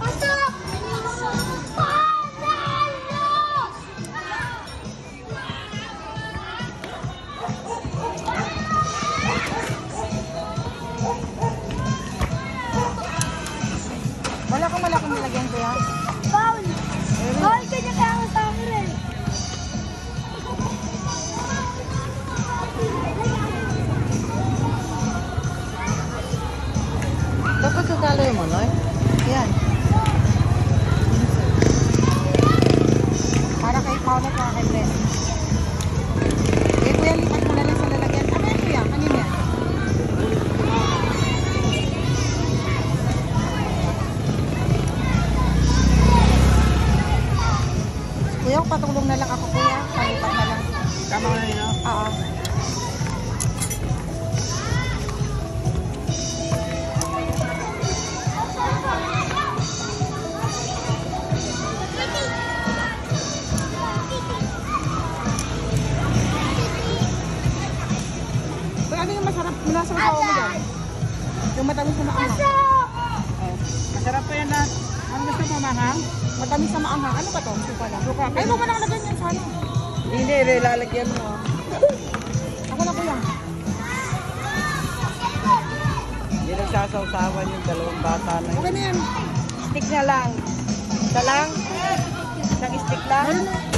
Pasok! Wala kang malaking nilagyan ko yan. Paul! Paul, kanya kaya ako sa akin eh. Dapat sasali mo, Noy. Yan. Para kay Paula at kay Brent. Eh, kuya, lipat mo na lang sa lalagyan. Ano yan, kuya? Kanina yan? Kuya, patulong na lang ako, kuya. Palipat na lang. Tama na yun, no? Oo. Kuya, ano yung masarap? Mula sa usawa mo dyan? Yung matamis na maanghang. Oh. Masarap pa yan na. Ano gusto mo, mahang? Matamis na maanghang. Ano ba to? Suka lang. Ay, huwag mo nang lagyan yan sana. Hindi, lalagyan mo. Ako na, kuya. Hindi nagsasawsawan yung dalawang bata na yun. Okay na yan. Stick na lang. Isa lang? Isang stick lang? Meron na.